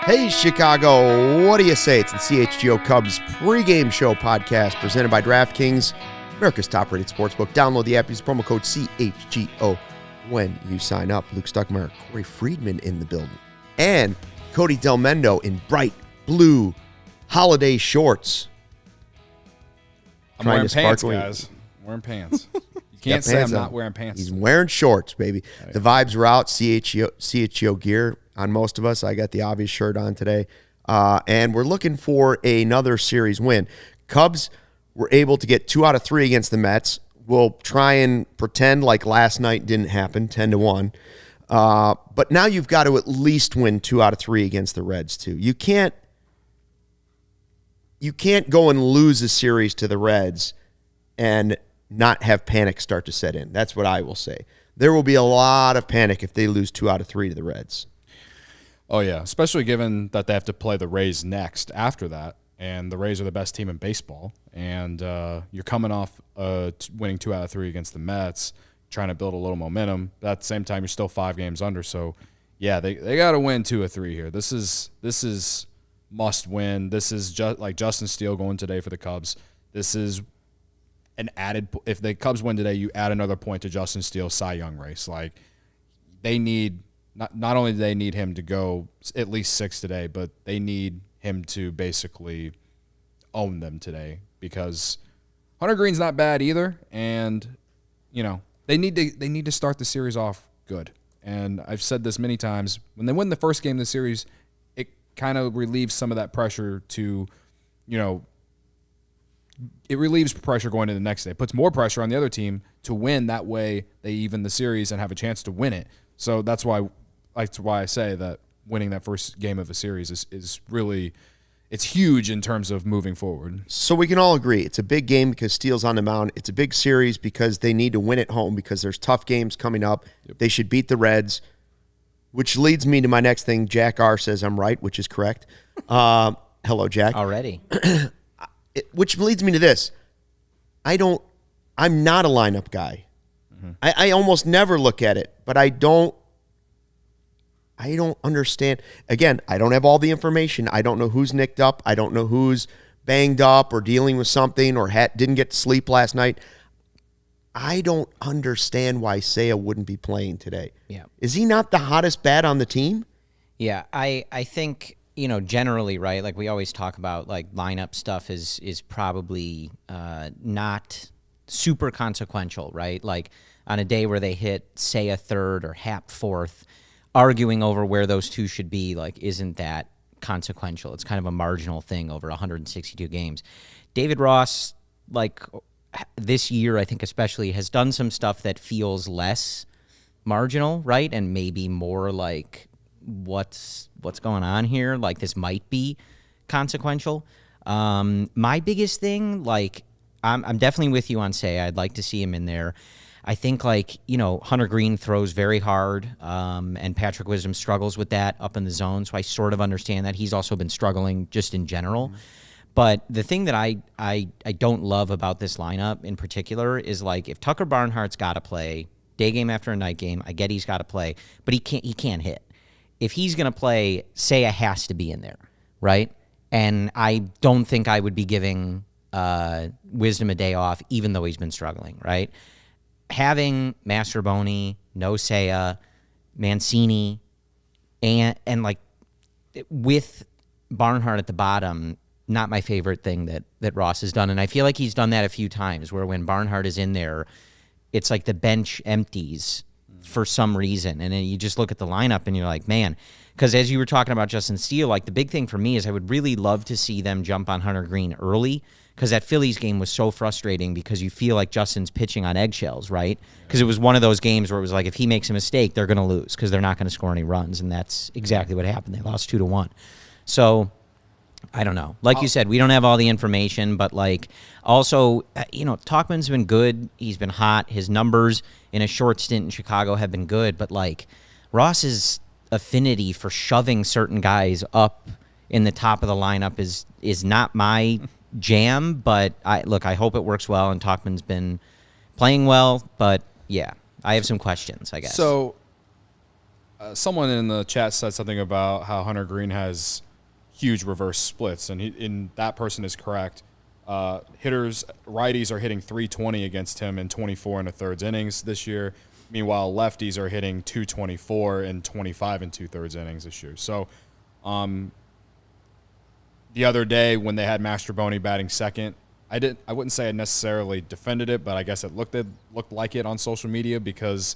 Hey, Chicago, what do you say? It's the CHGO Cubs pregame show podcast presented by DraftKings, America's top-rated sportsbook. Download the app, use promo code CHGO when you sign up. Luke Stuckmeyer, Corey Friedman in the building, and Cody Del Mendo in bright blue holiday shorts. I'm wearing pants, guys. I'm wearing pants. You can't say I'm not wearing pants. He's wearing shorts, baby. The vibes are out. CHGO gear on most of us. I got the obvious shirt on today. And we're looking for another series win. Cubs were able to get 2 out of 3 against the Mets. We'll try and pretend like last night didn't happen, 10-1. But now you've got to at least win 2 out of 3 against the Reds, too. You can't go and lose a series to the Reds and not have panic start to set in. That's what I will say. There will be a lot of panic if they lose 2 out of 3 to the Reds. Oh, yeah, especially given that they have to play the Rays next after that, and the Rays are the best team in baseball, and you're coming off winning 2 out of 3 against the Mets, trying to build a little momentum. But at the same time, you're still 5 games under, so, yeah, they got to win 2 of 3 here. This is must win. This is just like Justin Steele going today for the Cubs. This is an added – if the Cubs win today, you add another point to Justin Steele's Cy Young race. Like, they need – not only do they need him to go at least 6 today, but they need him to basically own them today because Hunter Green's not bad either, and, you know, they need to start the series off good. And I've said this many times. When they win the first game of the series, it kind of relieves some of that pressure to, you know, it relieves pressure going into the next day. It puts more pressure on the other team to win. That way they even the series and have a chance to win it. So that's why I say that winning that first game of a series is really it's huge in terms of moving forward. So we can all agree it's a big game because Steele's on the mound. It's a big series because they need to win at home because there's tough games coming up. Yep. They should beat the Reds, which leads me to my next thing. Jack R. says I'm right, which is correct. Hello, Jack. Already. Which leads me to this. I'm not a lineup guy. Mm-hmm. I almost never look at it, but I don't understand. Again, I don't have all the information. I don't know who's nicked up. I don't know who's banged up or dealing with something or didn't get to sleep last night. I don't understand why Seiya wouldn't be playing today. Yeah. Is he not the hottest bat on the team? Yeah, I think, you know, generally, right, like we always talk about, like lineup stuff is probably not super consequential, right? Like on a day where they hit Seiya third or Happ fourth, arguing over where those two should be, like, isn't that consequential? It's kind of a marginal thing over 162 games. David Ross, like this year, I think especially, has done some stuff that feels less marginal, right? And maybe more like what's going on here? Like this might be consequential. My biggest thing, like I'm definitely with you on Seiya. I'd like to see him in there. I think, like, you know, Hunter Green throws very hard, and Patrick Wisdom struggles with that up in the zone, so I sort of understand that. He's also been struggling just in general. Mm-hmm. But the thing that I don't love about this lineup in particular is, like, if Tucker Barnhart's got to play day game after a night game, I get he's got to play, but he can't hit. If he's going to play, Seiya has to be in there, right? And I don't think I would be giving Wisdom a day off, even though he's been struggling, right? Having Mastroboni, no Seiya, Mancini, and like with Barnhart at the bottom, not my favorite thing that Ross has done. And I feel like he's done that a few times where when Barnhart is in there, it's like the bench empties for some reason. And then you just look at the lineup and you're like, man, because as you were talking about Justin Steele, like the big thing for me is I would really love to see them jump on Hunter Green early, because that Phillies game was so frustrating because you feel like Justin's pitching on eggshells, right? Because it was one of those games where it was like if he makes a mistake, they're going to lose because they're not going to score any runs, and that's exactly what happened. They lost 2-1. So I don't know. Like you said, we don't have all the information, but like also, you know, Tauchman's been good. He's been hot. His numbers in a short stint in Chicago have been good, but like Ross's affinity for shoving certain guys up in the top of the lineup is not my jam, but I hope it works well, and Tauchman's been playing well, but yeah, I have some questions, I guess. So someone in the chat said something about how Hunter Green has huge reverse splits, and that person is correct. Righties are hitting 320 against him in 24 and a thirds innings this year. Meanwhile, lefties are hitting 224 and 25 and 2/3 innings this year. So, the other day when they had Mastrobuoni batting second, I wouldn't say I necessarily defended it, but I guess it looked like it on social media because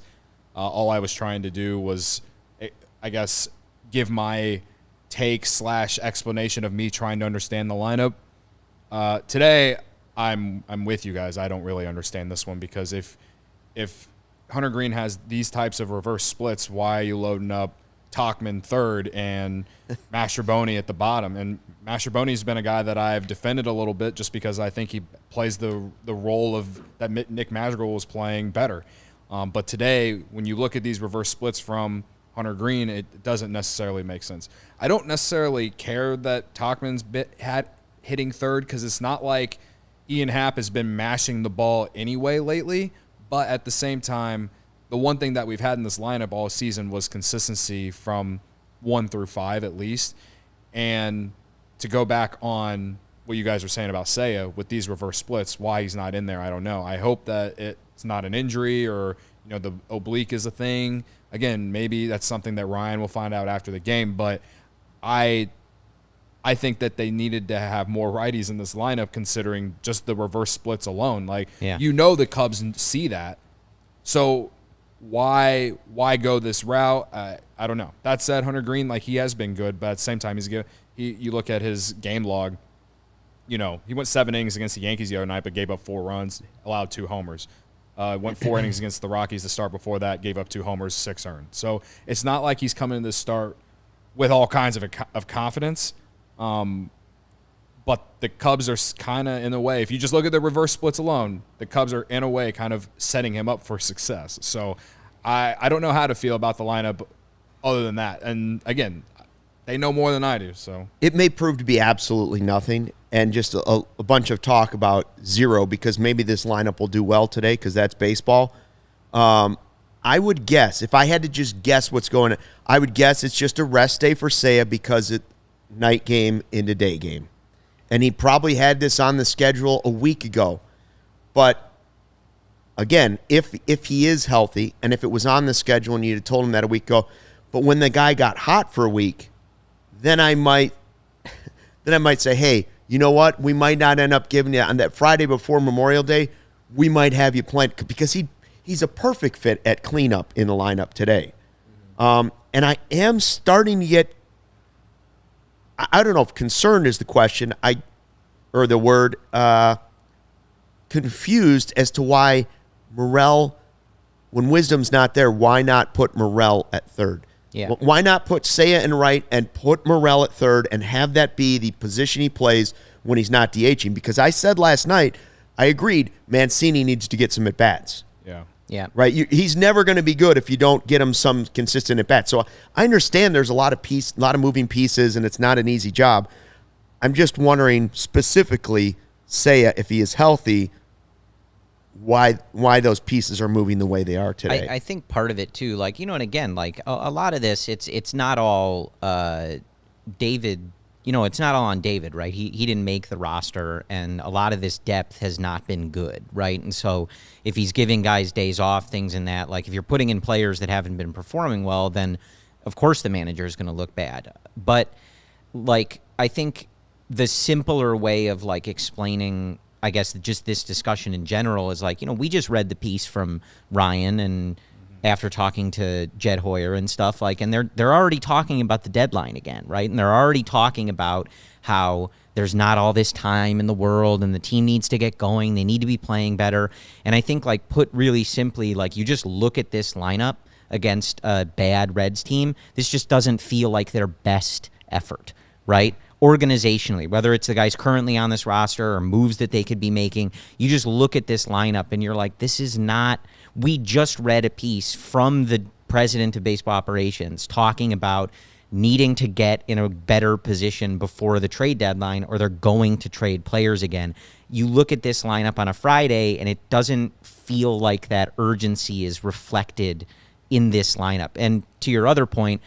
all I was trying to do was, I guess, give my take / explanation of me trying to understand the lineup. Today, I'm with you guys. I don't really understand this one because if Hunter Green has these types of reverse splits, why are you loading up Tauchman third and Mastrobuoni at the bottom? And Mastrobuoni's been a guy that I've defended a little bit just because I think he plays the role of that Nick Madrigal was playing better. But today, when you look at these reverse splits from Hunter Green, it doesn't necessarily make sense. I don't necessarily care that Tauchman's hitting third because it's not like Ian Happ has been mashing the ball anyway lately. But at the same time, the one thing that we've had in this lineup all season was consistency from 1 through 5 at least. And to go back on what you guys were saying about Seiya with these reverse splits, why he's not in there, I don't know. I hope that it's not an injury or the oblique is a thing. Again, maybe that's something that Ryan will find out after the game. But I think that they needed to have more righties in this lineup considering just the reverse splits alone. The Cubs see that. So why go this route? I don't know. That said, Hunter Green, he has been good, but at the same time, he's good. You look at his game log, he went 7 innings against the Yankees the other night, but gave up 4 runs, allowed 2 homers. Went 4 innings against the Rockies to start before that, gave up 2 homers, 6 earned. So it's not like he's coming into this start with all kinds of confidence. But the Cubs are kind of in a way, if you just look at the reverse splits alone, the Cubs are in a way kind of setting him up for success. So I don't know how to feel about the lineup other than that. And again, they know more than I do. So it may prove to be absolutely nothing and just a bunch of talk about zero because maybe this lineup will do well today because that's baseball. I would guess, if I had to just guess what's going on, I would guess it's just a rest day for Seiya because it's night game into day game. And he probably had this on the schedule a week ago. But again, if he is healthy and if it was on the schedule and you'd have told him that a week ago, but when the guy got hot for a week, then I might say, hey, you know what? We might not end up giving you on that Friday before Memorial Day, we might have you playing because he's a perfect fit at cleanup in the lineup today. And I am starting to get, I don't know if concerned is the question, or the word, confused as to why Morel, when Wisdom's not there, why not put Morel at third? Yeah. Why not put Seiya in right and put Morel at third and have that be the position he plays when he's not DHing? Because I said last night, I agreed, Mancini needs to get some at-bats. Yeah. Yeah. Right? He's never going to be good if you don't get him some consistent at-bats. So I understand there's a lot of moving pieces, and it's not an easy job. I'm just wondering specifically, Seiya, if he is healthy, why those pieces are moving the way they are today. I think part of it, too, and again, a lot of this, it's not all David. It's not all on David, right? He didn't make the roster, and a lot of this depth has not been good, right? And so if he's giving guys days off, things in that, if you're putting in players that haven't been performing well, then of course the manager is going to look bad. But, I think the simpler way of, explaining, I guess, just this discussion in general is, we just read the piece from Ryan and after talking to Jed Hoyer and stuff, and they're already talking about the deadline again, right? And they're already talking about how there's not all this time in the world and the team needs to get going. They need to be playing better. And I think, put really simply, you just look at this lineup against a bad Reds team. This just doesn't feel like their best effort, right? Organizationally, whether it's the guys currently on this roster or moves that they could be making, you just look at this lineup and you're like, this is not. We just read a piece from the president of baseball operations talking about needing to get in a better position before the trade deadline or they're going to trade players again. You look at this lineup on a Friday and it doesn't feel like that urgency is reflected in this lineup. And to your other point,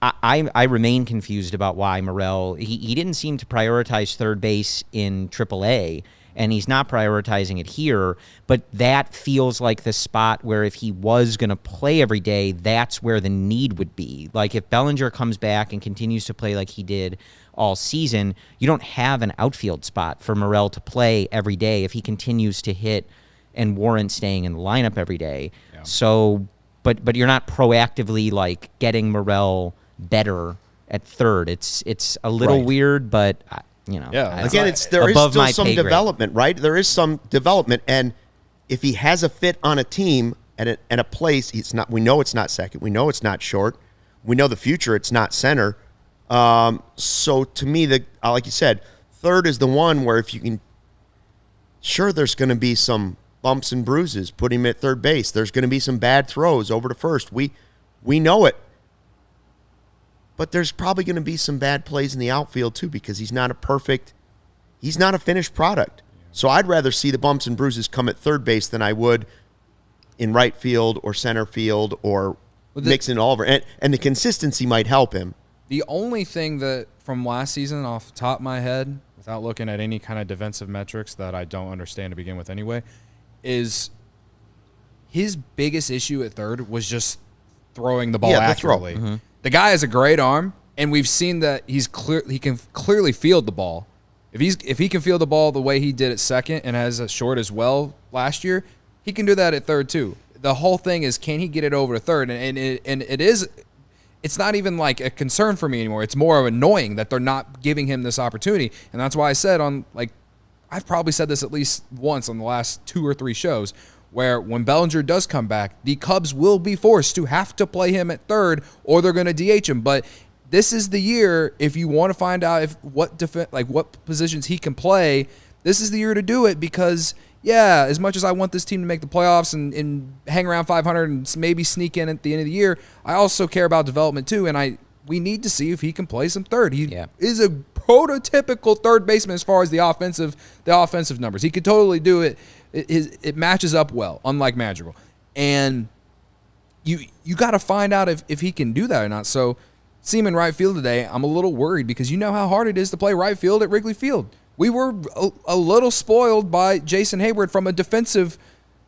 I remain confused about why Morel, he didn't seem to prioritize third base in AAA, and he's not prioritizing it here, but that feels like the spot where if he was going to play every day, that's where the need would be. Like if Bellinger comes back and continues to play like he did all season, you don't have an outfield spot for Morel to play every day if he continues to hit and warrant staying in the lineup every day. Yeah. So, but you're not proactively like getting Morel better at third. It's a little weird, but again, there is still some development, right? There is some development, and if he has a fit on a team and a place, we know it's not second, we know it's not short, we know the future, it's not center. So to me, like you said, third is the one where if you can, sure, there's going to be some bumps and bruises. Put him at third base. There's going to be some bad throws over to first. We know it. But there's probably going to be some bad plays in the outfield too because he's not a finished product. So I'd rather see the bumps and bruises come at third base than I would in right field or center field or mixing it all over. And the consistency might help him. The only thing that from last season off the top of my head, without looking at any kind of defensive metrics that I don't understand to begin with anyway, is his biggest issue at third was just throwing the ball accurately. Mm-hmm. The guy has a great arm, and we've seen that he can clearly field the ball. If he can field the ball the way he did at second and has a short as well last year, he can do that at third too. The whole thing is, can he get it over to third? It's not even like a concern for me anymore. It's more of annoying that they're not giving him this opportunity, and that's why I said I've probably said this at least once on the last 2 or 3 shows, where when Bellinger does come back, the Cubs will be forced to have to play him at third or they're going to DH him. But this is the year, if you want to find out what positions he can play, this is the year to do it because, yeah, as much as I want this team to make the playoffs and hang around 500 and maybe sneak in at the end of the year, I also care about development too, and we need to see if he can play some third. He is a prototypical third baseman as far as the offensive numbers. He could totally do it. It matches up well, unlike Madrigal. And you got to find out if he can do that or not. So, see him in right field today, I'm a little worried because you know how hard it is to play right field at Wrigley Field. We were a little spoiled by Jason Hayward from the defensive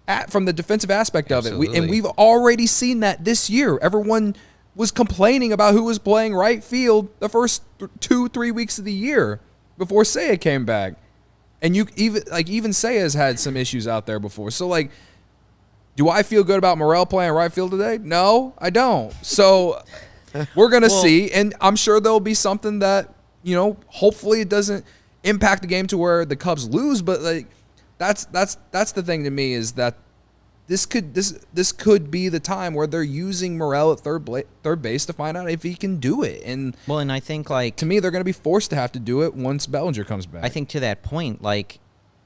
aspect of it. We've already seen that this year. Everyone was complaining about who was playing right field the first 2-3 weeks of the year before Seiya came back. And even Seiya's had some issues out there before. So do I feel good about Morel playing right field today? No, I don't. So we're gonna see, and I'm sure there'll be something that hopefully it doesn't impact the game to where the Cubs lose. But that's the thing to me is that this could be the time where they're using Morel at third base to find out if he can do it. And I think to me, they're going to be forced to have to do it once Bellinger comes back. I think to that point,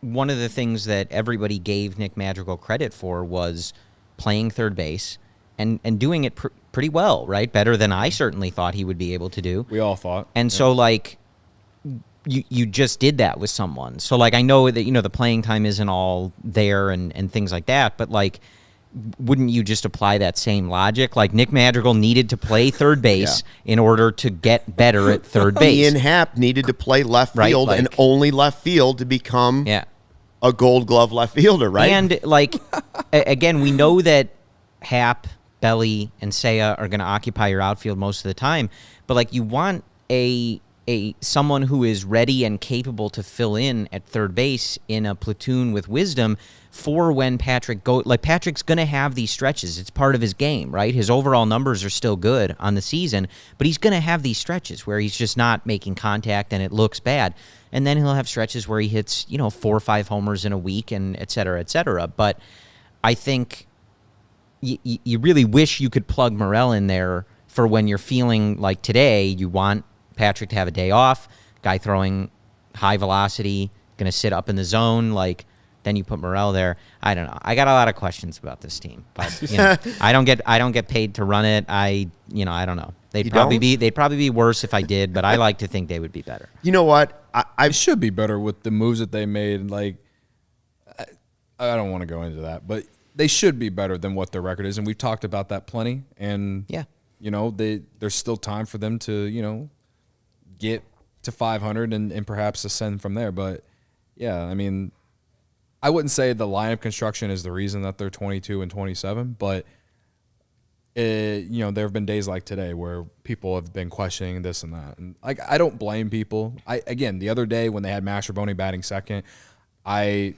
one of the things that everybody gave Nick Madrigal credit for was playing third base and doing it pretty well, right? Better than I certainly thought he would be able to do. We all thought. And so you just did that with someone. So I know that the playing time isn't all there and things like that, but wouldn't you just apply that same logic? Nick Madrigal needed to play third base in order to get better at third base. Ian Happ needed to play left field and only left field to become a Gold Glove left fielder, right? And again, we know that Happ, Belly, and Seiya are going to occupy your outfield most of the time, but you want someone who is ready and capable to fill in at third base in a platoon with wisdom for when Patrick Patrick's going to have these stretches. It's part of his game, right? His overall numbers are still good on the season, but he's going to have these stretches where he's just not making contact and it looks bad. And then he'll have stretches where he hits, 4 or 5 homers in a week and et cetera, et cetera. But I think you really wish you could plug Morel in there for when you're feeling like today you want Patrick to have a day off, guy throwing high velocity, going to sit up in the zone, then you put Morel there. I don't know. I got a lot of questions about this team, but I don't get paid to run it. I don't know. They'd probably be worse if I did, but I like to think they would be better. You know what? I should be better with the moves that they made. I don't want to go into that, but they should be better than what their record is, and we've talked about that plenty. And there's still time for them to get to 500 and perhaps ascend from there. But yeah, I mean, I wouldn't say the lineup construction is the reason that they're 22-27, but there have been days like today where people have been questioning this and that, and I don't blame people. Again, the other day when they had Mastrobuoni batting second, I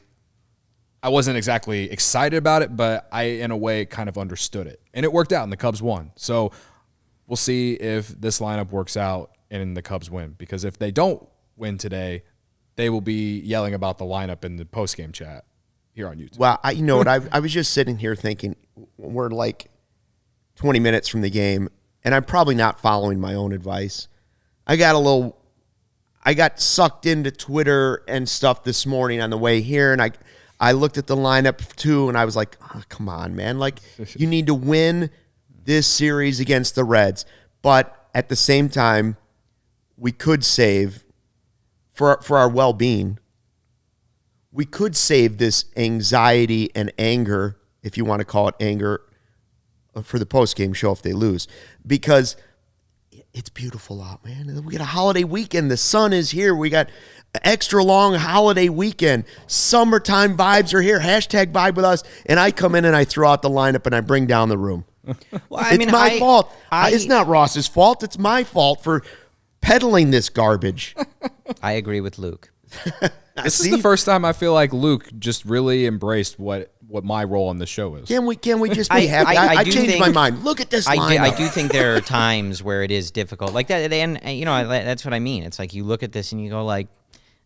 wasn't exactly excited about it, but I, in a way, kind of understood it. And it worked out, and the Cubs won. So we'll see if this lineup works out and the Cubs win. Because if they don't win today, they will be yelling about the lineup in the postgame chat here on YouTube. Well, you know what? I was just sitting here thinking, we're like 20 minutes from the game, and I'm probably not following my own advice. I got sucked into Twitter and stuff this morning on the way here, and I looked at the lineup too, and I was like, oh, come on, man. Like, you need to win this series against the Reds. But at the same time, we could save, for our well-being, we could save this anxiety and anger, if you want to call it anger, for the post-game show if they lose. Because it's beautiful out, man. We got a holiday weekend. The sun is here. We got extra long holiday weekend. Summertime vibes are here. Hashtag vibe with us. And I come in and I throw out the lineup and I bring down the room. Well, It's my fault. It's not Ross's fault. It's my fault for peddling this garbage. I agree with Luke. This is the first time I feel like Luke just really embraced what my role on the show is. Can we just be happy? I changed my mind. Look at this lineup. I do think there are times where it is difficult. Like that, and that's what I mean. It's like you look at this and you go like,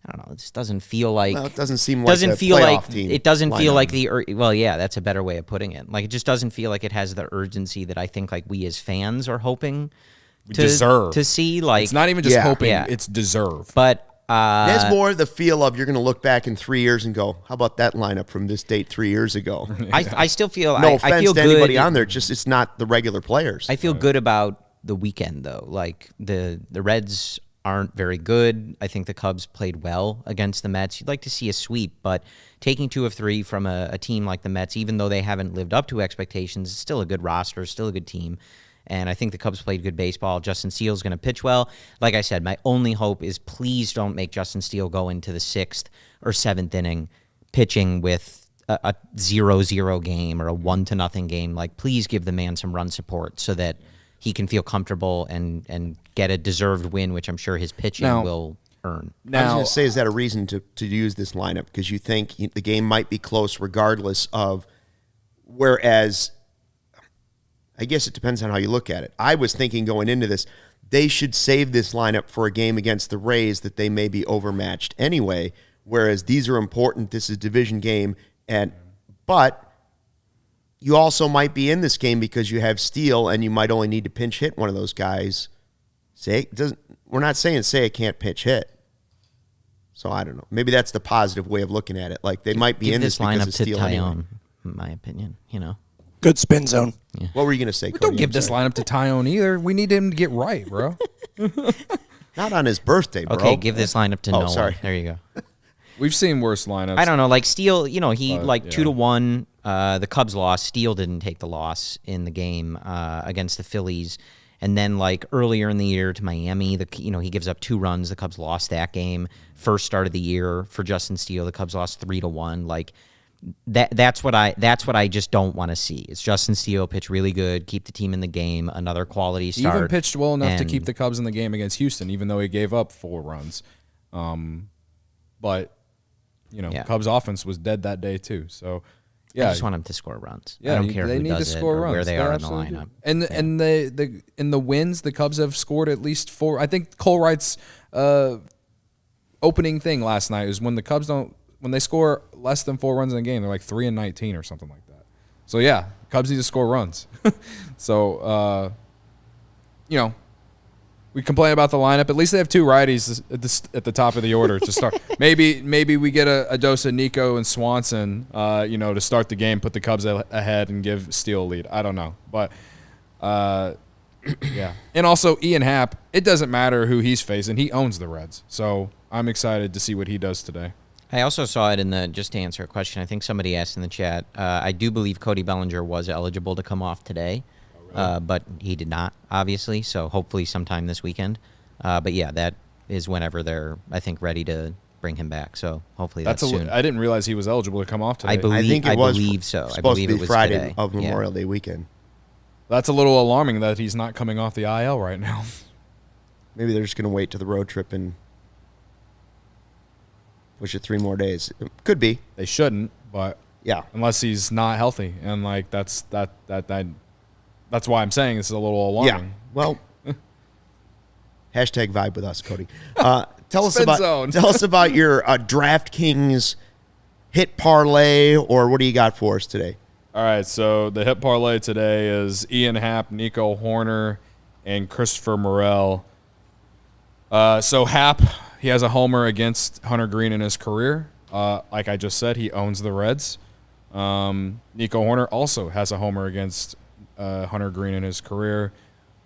I don't know, it just doesn't feel like... Well, it doesn't seem like a playoff team. It doesn't feel like well, yeah, that's a better way of putting it. Like, it just doesn't feel like it has the urgency that I think like we as fans are hoping to see. Like, it's not even just hoping, it's deserve. But... There's more the feel of you're going to look back in 3 years and go, how about that lineup from this date 3 years ago? I still feel... No I offense feel to good. anybody on there, just it's not the regular players. I feel good about the weekend, though. Like, the Reds aren't very good. I think the Cubs played well against the Mets. You'd like to see a sweep, but taking 2 of 3 from a team like the Mets, even though they haven't lived up to expectations, it's still a good roster, still a good team. And I think the Cubs played good baseball. Justin Steele's going to pitch well. Like I said, my only hope is please don't make Justin Steele go into the 6th or 7th inning pitching with a 0-0 game or a 1-0 game. Like, please give the man some run support so that he can feel comfortable and get a deserved win, which I'm sure his pitching will earn. I was going to say, is that a reason to use this lineup? Because you think the game might be close regardless of, whereas... I guess it depends on how you look at it. I was thinking going into this, they should save this lineup for a game against the Rays that they may be overmatched anyway, whereas these are important. This is a division game, but you also might be in this game because you have Steele and you might only need to pinch hit one of those guys. We're not saying Seiya can't pinch hit. So I don't know. Maybe that's the positive way of looking at it. Like, they might be in this because of Steele anyway. In my opinion, Good spin zone. Yeah. What were you going to say, Cody? Don't give this lineup to Tyone either. We need him to get right, bro. Not on his birthday, bro. Okay, give this lineup to Noah. Sorry. There you go. We've seen worse lineups. I don't know. Like, Steele, he 2-1. The Cubs lost. Steele didn't take the loss in the game against the Phillies. And then, like, earlier in the year to Miami, he gives up 2 runs. The Cubs lost that game. First start of the year for Justin Steele. The Cubs lost 3-1. Like, that's what I just don't want to see. It's Justin Steele pitch really good, keep the team in the game, another quality start. He even pitched well enough to keep the Cubs in the game against Houston, even though he gave up 4 runs. But Cubs offense was dead that day too. So I just want him to score runs. Yeah, I don't care they who need to does score it or runs. where they are in the lineup. And in the wins, the Cubs have scored at least 4. I think Cole Wright's opening thing last night is when the Cubs when they score less than 4 runs in a game, they're like 3-19 or something like that. So yeah, Cubs need to score runs. So we complain about the lineup. At least they have 2 righties at the top of the order to start. Maybe we get a dose of Nico and Swanson, to start the game, put the Cubs ahead, and give Steele a lead. I don't know, but yeah. And also Ian Happ. It doesn't matter who he's facing; he owns the Reds. So I'm excited to see what he does today. I also saw it in the, just to answer a question, I think somebody asked in the chat, I do believe Cody Bellinger was eligible to come off today, but he did not, obviously, so hopefully sometime this weekend. But yeah, that is whenever they're, I think, ready to bring him back, so hopefully that's soon. I didn't realize he was eligible to come off today. I believe so. Supposed I believe to it be was Friday today. of Memorial Day weekend. That's a little alarming that he's not coming off the IL right now. Maybe they're just going to wait to the road trip and push it 3 more days. It could be. They shouldn't, but yeah, unless he's not healthy, and like that's why I'm saying this is a little alarming. Yeah. Well, hashtag vibe with us, Cody. Tell us about your DraftKings hit parlay, or what do you got for us today? All right, so the hit parlay today is Ian Happ, Nico Horner, and Christopher Morel. So Happ, he has a homer against Hunter Green in his career. Like I just said, he owns the Reds. Nico Horner also has a homer against Hunter Green in his career.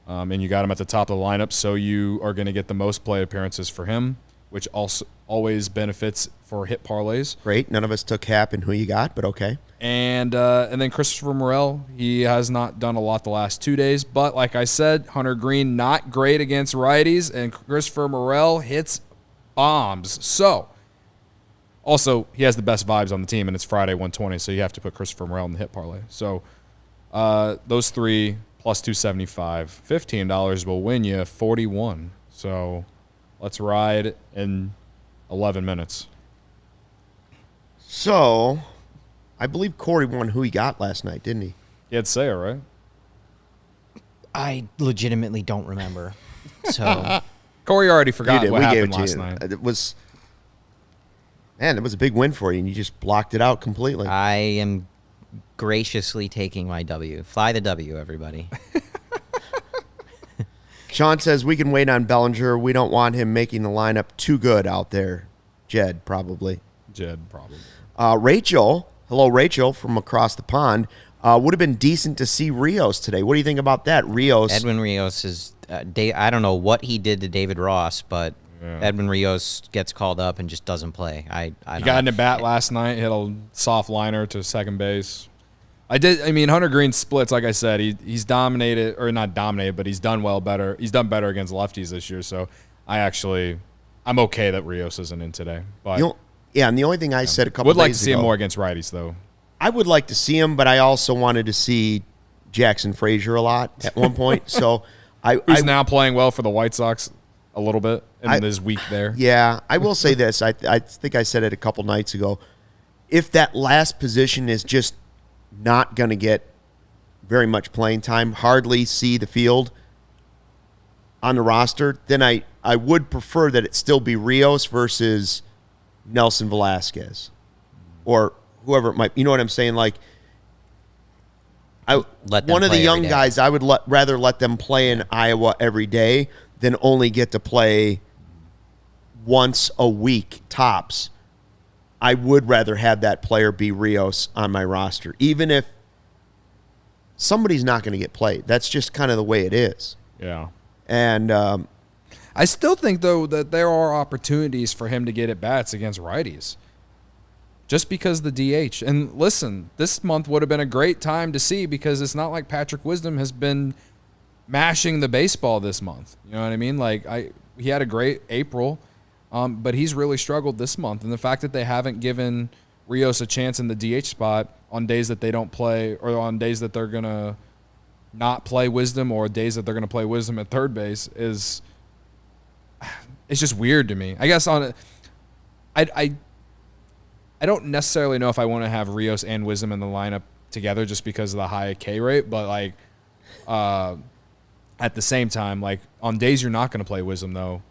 And you got him at the top of the lineup, so you are going to get the most play appearances for him, which also always benefits for hit parlays. Great. None of us took Happ and who you got, but okay. And then Christopher Morel, he has not done a lot the last 2 days, but like I said, Hunter Green not great against righties, and Christopher Morel hits bombs. So, also, he has the best vibes on the team, and it's Friday 120, so you have to put Christopher Morel in the hit parlay. So, those three plus 275, $15 will win you 41. So, let's ride in 11 minutes. So, I believe Corey won who he got last night, didn't he? He had Seiya, right? I legitimately don't remember. So Corey already forgot what happened gave it last to you. night. It was a big win for you, and you just blocked it out completely. I am graciously taking my W. Fly the W, everybody. Sean says we can wait on Bellinger. We don't want him making the lineup too good out there. Jed, probably. Rachel, hello, Rachel, from across the pond. Would have been decent to see Rios today. What do you think about that? Edwin Rios is, I don't know what he did to David Ross, but Edwin Rios gets called up and just doesn't play. He got in a bat last night, hit a soft liner to second base. Hunter Green splits, like I said, he's dominated, or not dominated, but he's done better. He's done better against lefties this year, so I'm okay that Rios isn't in today. But and the only thing I said a couple would days like to see ago, him more against righties, though. I would like to see him, but I also wanted to see Jackson Frazier a lot at one point. So Who's now playing well for the White Sox a little bit in his week there. Yeah, I will say this. I think I said it a couple nights ago. If that last position is just not going to get very much playing time, hardly see the field on the roster, then I would prefer that it still be Rios versus Nelson Velasquez or whoever it might. You know what I'm saying? Like, one of the young guys, I would rather let them play in Iowa every day than only get to play once a week tops. I would rather have that player be Rios on my roster, even if somebody's not going to get played. That's just kind of the way it is. Yeah. And I still think, though, that there are opportunities for him to get at bats against righties. Just because the DH. And listen, this month would have been a great time to see, because it's not like Patrick Wisdom has been mashing the baseball this month. You know what I mean? Like, he had a great April, but he's really struggled this month. And the fact that they haven't given Rios a chance in the DH spot on days that they don't play, or on days that they're going to not play Wisdom, or days that they're going to play Wisdom at third base, it's just weird to me. I guess I don't necessarily know if I want to have Rios and Wisdom in the lineup together just because of the high K rate, but like at the same time, like on days you're not going to play Wisdom, though,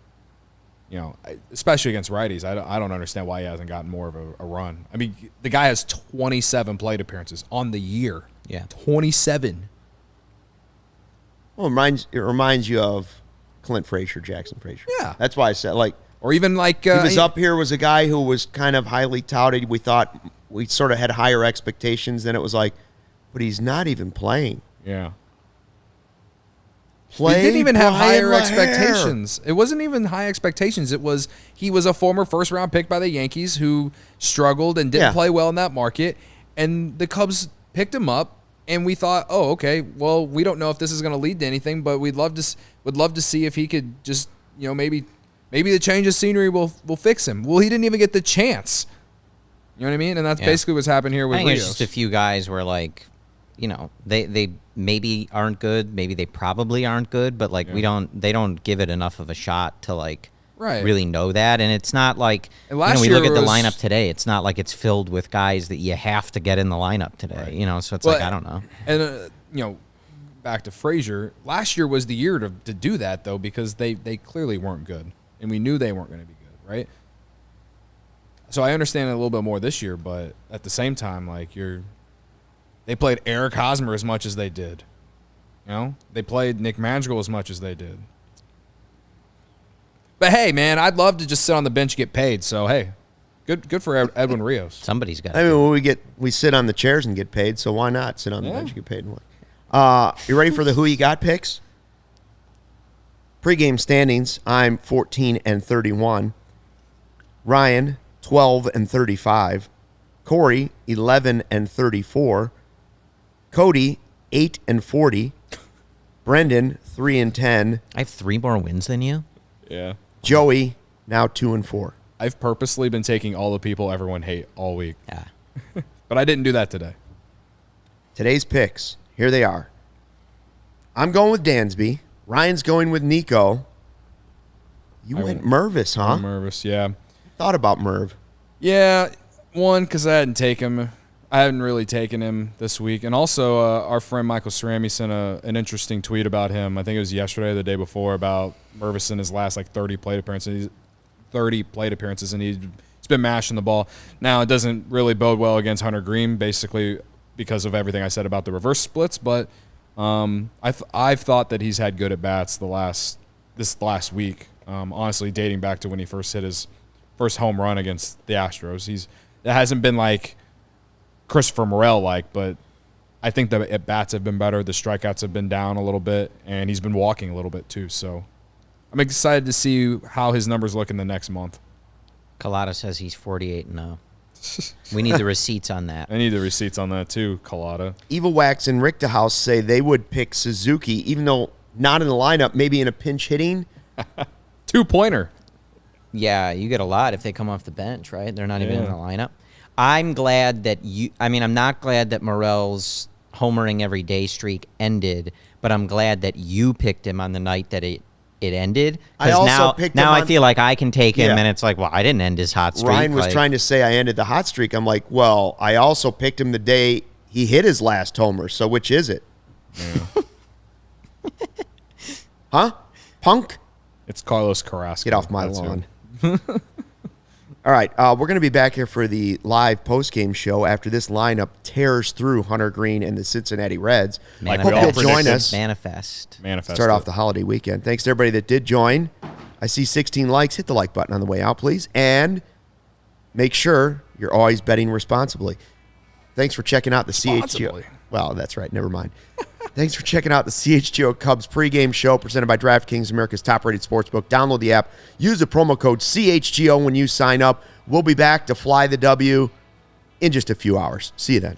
you know, especially against righties, I don't understand why he hasn't gotten more of a run. I mean, the guy has 27 plate appearances on the year. Yeah, 27. Well, it reminds you of Clint Frazier, Jackson Frazier. Yeah, that's why I said, like, or even like he was up here, was a guy who was kind of highly touted. We thought we sort of had higher expectations. Then it was like, but he's not even playing. Yeah. We didn't even have Brian higher LaHare. expectations. It wasn't even high expectations. He was a former first-round pick by the Yankees who struggled and didn't play well in that market, and the Cubs picked him up, and we thought, oh, okay, well, we don't know if this is going to lead to anything, but would love to see if he could just, maybe the change of scenery will fix him. Well, he didn't even get the chance. You know what I mean? And that's basically what's happened here with I think Rios. it's just a few guys where they maybe aren't good, maybe they probably aren't good, but they don't give it enough of a shot to really know that. And it's not like And last we year look at the was- lineup today, it's not like it's filled with guys that you have to get in the lineup today. So it's I don't know. And back to Frazier, last year was the year to do that though, because they clearly weren't good, and we knew they weren't going to be good, right? So I understand it a little bit more this year, but at the same time, they played Eric Hosmer as much as they did. They played Nick Madrigal as much as they did. But hey, man, I'd love to just sit on the bench and get paid. So hey, good for Edwin Rios. Somebody's got. I mean, we sit on the chairs and get paid, so why not sit on the bench and get paid? You ready for the who you got picks? Pre-game standings: I'm 14-31. Ryan 12-35. Corey 11-34. Cody 8-40. Brendan 3-10. I have 3 more wins than you. Yeah. Joey now 2-4. I've purposely been taking all the people everyone hate all week. Yeah. But I didn't do that today. Today's picks, here they are. I'm going with Dansby. Ryan's going with Nico. You went Mervis, huh? I'm nervous, yeah. Thought about Merv. Yeah, one, because I hadn't really taken him this week. And also, our friend Michael Cerami sent an interesting tweet about him. I think it was yesterday or the day before, about Mervis in his last 30 plate appearances. And he's been mashing the ball. Now, it doesn't really bode well against Hunter Green, basically because of everything I said about the reverse splits. But I've thought that he's had good at bats this last week. Honestly, dating back to when he first hit his first home run against the Astros. It hasn't been like Christopher Morel but I think the at bats have been better. The strikeouts have been down a little bit, and he's been walking a little bit too. So I'm excited to see how his numbers look in the next month. Collada says he's 48-0. We need the receipts on that. I need the receipts on that too, Collada. Evil Wax and Rick DeHouse say they would pick Suzuki, even though not in the lineup, maybe in a pinch hitting. 2-pointer. Yeah, you get a lot if they come off the bench, right? They're not even in the lineup. I'm glad that I'm not glad that Morel's homering every day streak ended, but I'm glad that you picked him on the night that it ended. I also now, picked now him I on- feel like I can take him, Yeah. and it's well, I didn't end his hot streak. Ryan was trying to say I ended the hot streak. I'm like, well, I also picked him the day he hit his last homer. So which is it? Huh? Punk? It's Carlos Carrasco. Get off my That's lawn. who. All right, we're going to be back here for the live post-game show after this lineup tears through Hunter Green and the Cincinnati Reds. Like Hope we all you'll join predicted. us. Manifest. Start off the holiday weekend. Thanks to everybody that did join. I see 16 likes. Hit the like button on the way out, please. And make sure you're always betting responsibly. Thanks for checking out the CHGO. Responsibly. Well, that's right. Never mind. Thanks for checking out the CHGO Cubs pregame show presented by DraftKings, America's top-rated sportsbook. Download the app. Use the promo code CHGO when you sign up. We'll be back to fly the W in just a few hours. See you then.